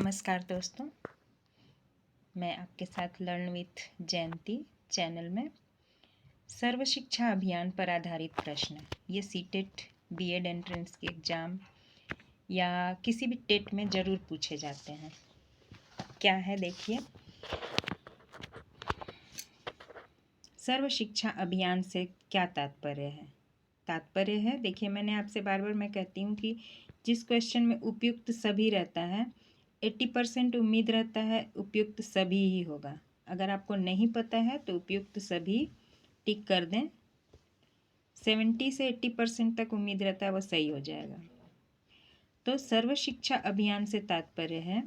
नमस्कार दोस्तों, मैं आपके साथ लर्न विथ जयंती चैनल में सर्व शिक्षा अभियान पर आधारित प्रश्न, ये सीटेट बीएड एंट्रेंस के एग्ज़ाम या किसी भी टेट में ज़रूर पूछे जाते हैं। क्या है देखिए, सर्व शिक्षा अभियान से क्या तात्पर्य है देखिए, मैंने आपसे बार बार मैं कहती हूँ कि जिस क्वेश्चन में उपयुक्त सभी रहता है 80% उम्मीद रहता है उपयुक्त सभी ही होगा। अगर आपको नहीं पता है तो उपयुक्त सभी टिक कर दें। 70 से 80% तक उम्मीद रहता है वो सही हो जाएगा। तो सर्व शिक्षा अभियान से तात्पर्य है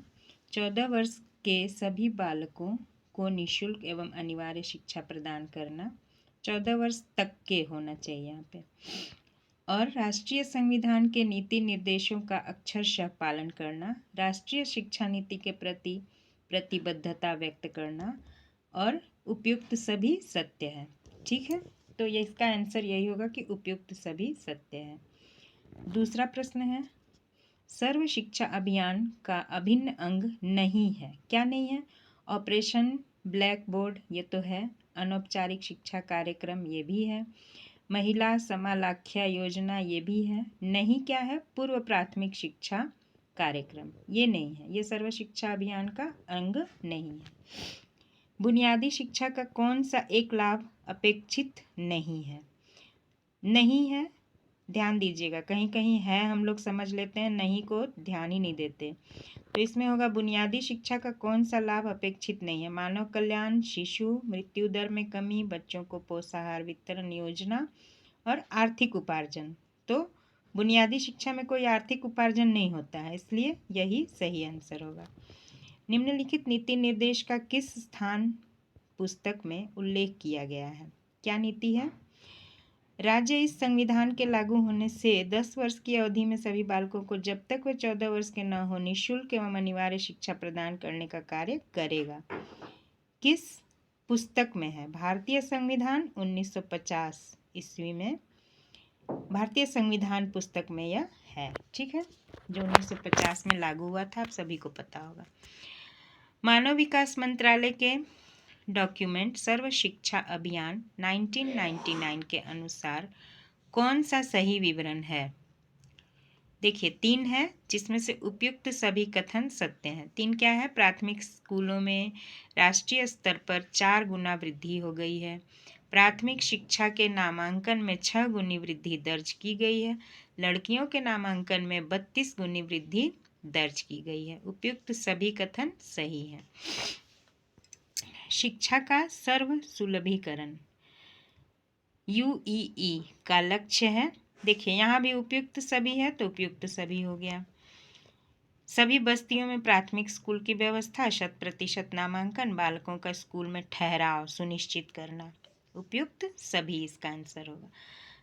14 वर्ष के सभी बालकों को निःशुल्क एवं अनिवार्य शिक्षा प्रदान करना। 14 वर्ष तक के होना चाहिए यहाँ पे। और राष्ट्रीय संविधान के नीति निर्देशों का अक्षरशः पालन करना, राष्ट्रीय शिक्षा नीति के प्रति प्रतिबद्धता व्यक्त करना और उपयुक्त सभी सत्य है। ठीक है, तो ये इसका आंसर यही होगा कि उपयुक्त सभी सत्य है। दूसरा प्रश्न है, सर्व शिक्षा अभियान का अभिन्न अंग नहीं है। क्या नहीं है? ऑपरेशन ब्लैक बोर्ड ये तो है, अनौपचारिक शिक्षा कार्यक्रम ये भी है, महिला समालाख्या योजना ये भी है। नहीं क्या है? पूर्व प्राथमिक शिक्षा कार्यक्रम ये नहीं है, ये सर्व शिक्षा अभियान का अंग नहीं है। बुनियादी शिक्षा का कौन सा एक लाभ अपेक्षित नहीं है? नहीं है, ध्यान दीजिएगा, कहीं कहीं है हम लोग समझ लेते हैं, नहीं को ध्यान ही नहीं देते। तो इसमें होगा बुनियादी शिक्षा का कौन सा लाभ अपेक्षित नहीं है? मानव कल्याण, शिशु मृत्यु दर में कमी, बच्चों को पोषाहार वितरण योजना और आर्थिक उपार्जन। तो बुनियादी शिक्षा में कोई आर्थिक उपार्जन नहीं होता है, इसलिए यही सही आंसर होगा। निम्नलिखित नीति निर्देश का किस स्थान पुस्तक में उल्लेख किया गया है? क्या नीति है? राज्य इस संविधान के लागू होने से 10 वर्ष की अवधि में सभी बालकों को जब तक वे 14 वर्ष के न हो निःशुल्क एवं अनिवार्य शिक्षा प्रदान करने का कार्य करेगा। किस पुस्तक में है? भारतीय संविधान 1950 ईस्वी में भारतीय संविधान पुस्तक में यह है। ठीक है, जो 1950 में लागू हुआ था, आप सभी को पता होगा। मानव विकास मंत्रालय के डॉक्यूमेंट सर्व शिक्षा अभियान 1999 के अनुसार कौन सा सही विवरण है? देखिए 3 है, जिसमें से उपयुक्त सभी कथन सत्य हैं। 3 क्या है? प्राथमिक स्कूलों में राष्ट्रीय स्तर पर 4 गुना वृद्धि हो गई है। प्राथमिक शिक्षा के नामांकन में 6 गुनी वृद्धि दर्ज की गई है। लड़कियों के नामांकन में 32 गुनी वृद्धि दर्ज की गई है। उपयुक्त सभी कथन सही हैं। शिक्षा का सर्व सुलभीकरण यूईई का लक्ष्य है। देखिए यहाँ भी उपयुक्त सभी है तो उपयुक्त सभी हो गया। सभी बस्तियों में प्राथमिक स्कूल की व्यवस्था, 100% नामांकन, बालकों का स्कूल में ठहराव सुनिश्चित करना। उपयुक्त सभी इसका आंसर होगा।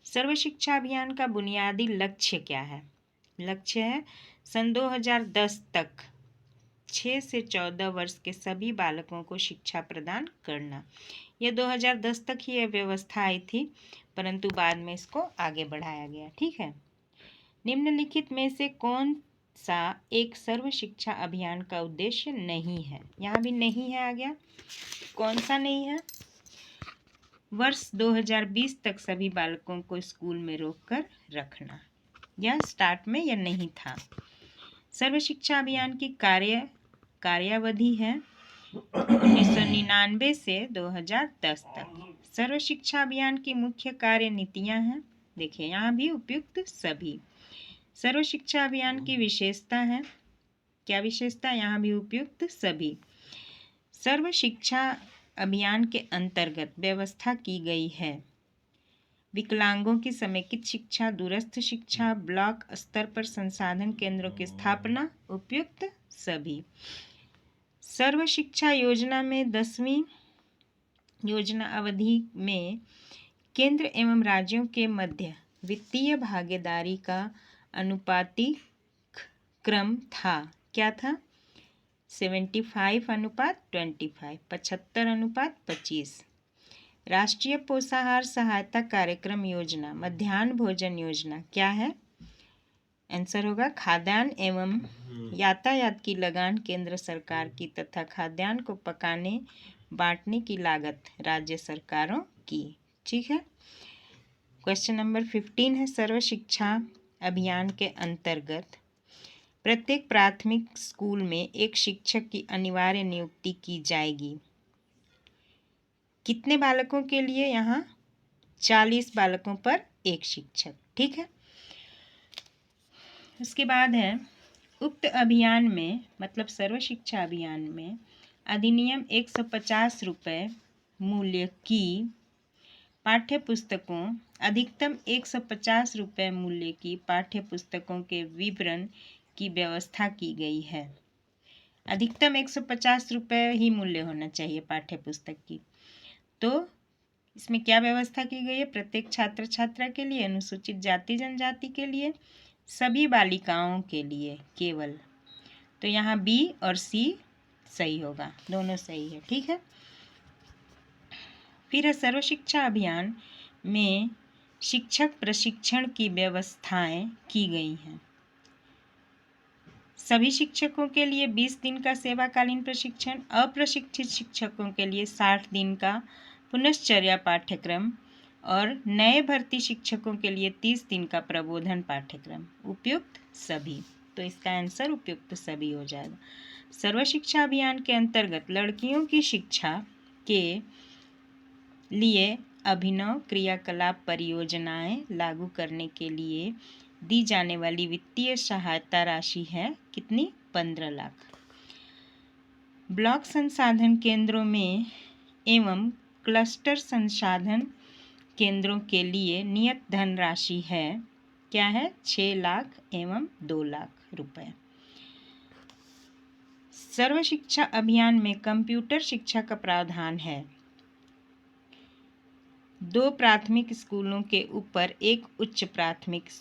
सर्व शिक्षा अभियान का बुनियादी लक्ष्य क्या है? लक्ष्य है सन 2010 तक 6 से 14 वर्ष के सभी बालकों को शिक्षा प्रदान करना। यह 2010 तक ही यह व्यवस्था आई थी, परंतु बाद में इसको आगे बढ़ाया गया। ठीक है, निम्नलिखित में से कौन सा एक सर्व शिक्षा अभियान का उद्देश्य नहीं है? यहाँ भी नहीं है आ गया। कौन सा नहीं है? वर्ष 2020 तक सभी बालकों को स्कूल में रोककर रखना, यह स्टार्ट में यह नहीं था। सर्व शिक्षा अभियान की कार्यावधि है 1999 से 2010 तक। सर्व शिक्षा अभियान की मुख्य कार्य नीतियां हैं। देखिए यहाँ भी उपयुक्त सभी। सर्व शिक्षा अभियान की विशेषता है। क्या विशेषता? यहाँ भी उपयुक्त सभी। सर्व शिक्षा अभियान के अंतर्गत व्यवस्था की गई है विकलांगों की समेकित शिक्षा, दूरस्थ शिक्षा, ब्लॉक स्तर पर संसाधन केंद्रों की स्थापना। उपयुक्त सभी। सर्व शिक्षा योजना में 10वीं योजना अवधि में केंद्र एवं राज्यों के मध्य वित्तीय भागीदारी का अनुपातिक क्रम था। क्या था? 75:25, 75:25। राष्ट्रीय पोषाहार सहायता कार्यक्रम योजना, मध्याह्न भोजन योजना क्या है? आंसर होगा खाद्यान्न एवं यातायात की लगान केंद्र सरकार की तथा खाद्यान्न को पकाने बांटने की लागत राज्य सरकारों की। ठीक है। क्वेश्चन नंबर 15 है, सर्व शिक्षा अभियान के अंतर्गत प्रत्येक प्राथमिक स्कूल में एक शिक्षक की अनिवार्य नियुक्ति की जाएगी। कितने बालकों के लिए? यहाँ 40 बालकों पर एक शिक्षक। ठीक है। उसके बाद है, उक्त अभियान में मतलब सर्व शिक्षा अभियान में अधिनियम 150 रुपये मूल्य की पाठ्य पुस्तकों अधिकतम 150 रुपये मूल्य की पाठ्य पुस्तकों के विवरण की व्यवस्था की गई है। अधिकतम 150 रुपये ही मूल्य होना चाहिए पाठ्य पुस्तक की। तो इसमें क्या व्यवस्था की गई है? प्रत्येक छात्र छात्रा के लिए, अनुसूचित जाति जनजाति के लिए, सभी बालिकाओं के लिए केवल। तो यहाँ बी और सी सही होगा, दोनों सही है। ठीक है। फिर है, सर्व शिक्षा अभियान में शिक्षक प्रशिक्षण की व्यवस्थाएं की गई हैं। सभी शिक्षकों के लिए 20 दिन का सेवाकालीन प्रशिक्षण, अप्रशिक्षित शिक्षकों के लिए 60 दिन का पुनश्चर्या पाठ्यक्रम और नए भर्ती शिक्षकों के लिए 30 दिन का प्रबोधन पाठ्यक्रम। उपयुक्त सभी। तो इसका आंसर उपयुक्त सभी हो जाएगा। सर्व शिक्षा अभियान के अंतर्गत लड़कियों की शिक्षा के लिए अभिनव क्रियाकलाप परियोजनाएं लागू करने के लिए दी जाने वाली वित्तीय सहायता राशि है कितनी? 15 लाख। ब्लॉक संसाधन केंद्रों में एवं क्लस्टर संसाधन केंद्रों के लिए नियत धनराशि है क्या है? 6 लाख एवं 2 लाख रुपए। सर्व शिक्षा अभियान में कंप्यूटर शिक्षा का प्रावधान है। 2 प्राथमिक स्कूलों के ऊपर एक उच्च प्राथमिक